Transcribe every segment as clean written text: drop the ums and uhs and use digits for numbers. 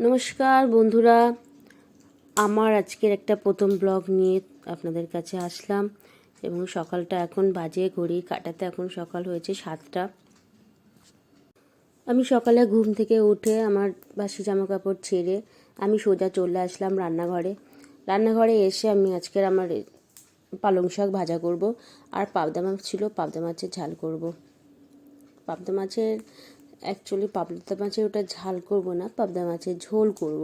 নমস্কার বন্ধুরা, আমার আজকের একটা প্রথম ব্লগ নিয়ে আপনাদের কাছে আসলাম এবং সকালটা এখন বাজে ঘড়ির কাঁটাতে এখন সকাল হয়েছে 7টা। আমি সকালে ঘুম থেকে উঠে আমার বাসি জামা কাপড় ছেড়ে আমি সোজা চলে আসলাম রান্নাঘরে এসে আমি আজকের আমার পালং শাক ভাজা করব আর পাবদা মাছ ছিল, পাবদা মাছের ঝাল করব। পাবদা মাছের ওটা ঝাল করব না, পাবদা মাছের ঝোল করব।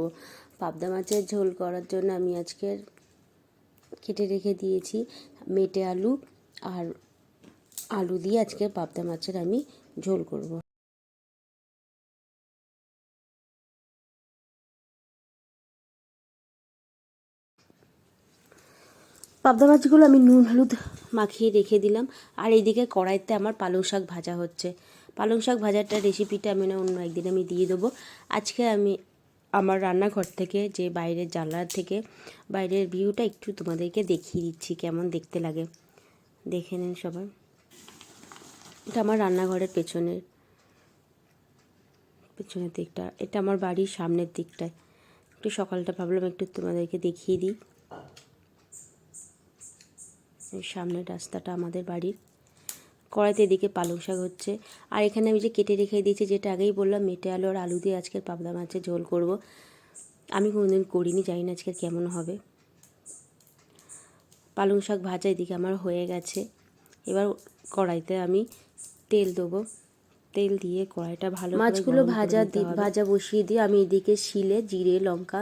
পাবদা মাছের ঝোল করার জন্য আমি আজকে কেটে রেখে দিয়েছি মেটে আলু, আর আলু দিয়ে আজকে পাবদা মাছের আমি ঝোল করব। পাবদা মাছগুলো আমি নুন হলুদ মাখিয়ে রেখে দিলাম, আর এইদিকে কড়াইতে আমার পালং শাক ভাজা হচ্ছে। পালং শাক ভাজাটার রেসিপিটা আমি অন্য একদিন আমি দিয়ে দেবো। আজকে আমি আমার রান্নাঘর থেকে যে বাইরের জানলা থেকে বাইরের ভিউটা একটু তোমাদেরকে দেখিয়ে দিচ্ছি কেমন দেখতে লাগে, দেখে নিন সবাই। এটা আমার রান্নাঘরের পেছনের দিকটা, এটা আমার বাড়ির সামনের দিকটায়। একটু সকালটা ভাবলাম একটু তোমাদেরকে দেখিয়ে দিই। এই সামনের রাস্তাটা আমাদের বাড়ির। কড়াইতে এদিকে পালং শাক হচ্ছে, আর এখানে আমি যে কেটে রেখে দিয়েছি, যেটা আগেই বললাম মেটে আলু আর আলু দিয়ে আজকের পাবদা মাছের ঝোল করব। আমি কোনোদিন করিনি, জানি না আজকে কেমন হবে। পালং শাক ভাজা এদিকে আমার হয়ে গেছে। এবার কড়াইতে আমি তেল দেবো, তেল দিয়ে কড়াইটা ভালো করে মাছগুলো ভাজা বসিয়ে দিয়ে আমি এদিকে শিলে জিরে লঙ্কা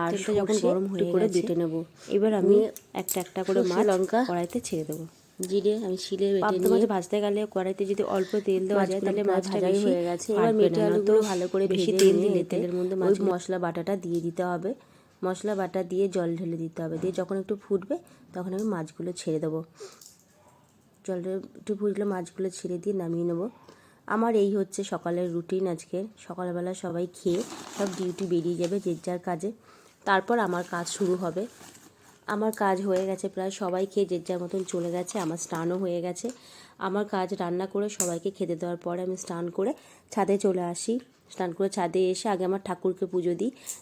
আর তেলটা যখন গরম হয়ে করে বেটে নেব। এবার আমি একটা একটা করে মাছ লঙ্কা কড়াইতে ছেড়ে দেবো। জিরে আমি শিলে বেটে নিয়ে মাছ ভাজতে গেলে কড়াইতে যদি অল্প তেল দেওয়া যায় তাহলে মাছটা ভাজাই হয়ে গেছে। এবার মেটে আলুগুলো ভালো করে বেশি তেল দিলে তেলের মধ্যে ওই মশলা বাটাটা দিয়ে দিতে হবে। মশলা বাটা দিয়ে জল ঢেলে দিতে হবে, দিয়ে যখন একটু ফুটবে তখন আমি মাছগুলো ছেড়ে দেবো। জলটা একটু ফুটলে মাছগুলো ছেড়ে দিয়ে নামিয়ে নেবো। আমার এই হচ্ছে সকালের রুটিন। আজকে সকালবেলা সবাই খেয়ে সব ডিউটি বেরিয়ে যাবে যে যার কাজে, তারপর আমার কাজ শুরু হবে। আমার কাজ হয়ে গেছে প্রায়, সবাই খেয়ে যে যার মতন চলে গেছে। আমার স্নানও হয়ে গেছে। আমার কাজ রান্না করে সবাইকে খেতে দেওয়ার পরে আমি স্নান করে ছাদে চলে আসি। স্নান করে ছাদে এসে আগে আমার ঠাকুরকে পুজো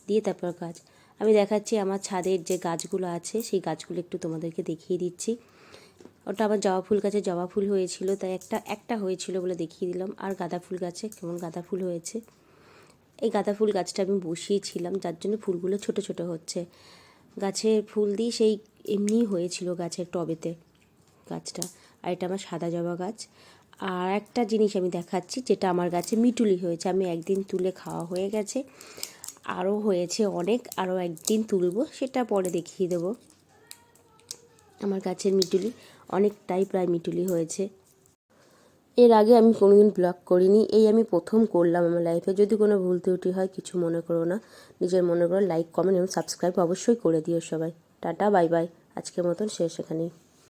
দিয়ে তারপর কাজ। আমি দেখাচ্ছি আমার ছাদের যে গাছগুলো আছে সেই গাছগুলো একটু তোমাদেরকে দেখিয়ে দিচ্ছি। ওটা আমার জবা ফুল গাছে জবা ফুল হয়েছিল, তাই একটা হয়েছিল বলে দেখিয়ে দিলাম। আর গাঁদা ফুল গাছে কেমন গাঁদা ফুল হয়েছে। এই গাঁদা ফুল গাছটা আমি বসিয়েছিলাম, যার জন্য ফুলগুলো ছোট ছোট হচ্ছে। গাছের ফুল দিয়ে সেই এমনিই হয়েছিল গাছের টবেতে গাছটা। আর এটা আমার সাদা জবা গাছ। আর একটা জিনিস আমি দেখাচ্ছি, যেটা আমার গাছে মিটুলি হয়েছে। আমি একদিন তুলে খাওয়া হয়ে গেছে, আরও হয়েছে অনেক, আরও একদিন তুলব, সেটা পরে দেখিয়ে দেবো। আমার গাছের মিটুলি অনেকটাই প্রায় মিটুলি হয়েছে। এর আগে আমি কোনোদিন ব্লগ করিনি, এই আমি প্রথম করলাম আমার লাইফে। যদি কোনো ভুল ত্রুটি হয় কিছু মনে করো না, নিজের মনে করো। লাইক কমেন্ট এবং সাবস্ক্রাইব অবশ্যই করে দিও সবাই। টাটা বাই বাই, আজকের মতন শেষ এখানেই।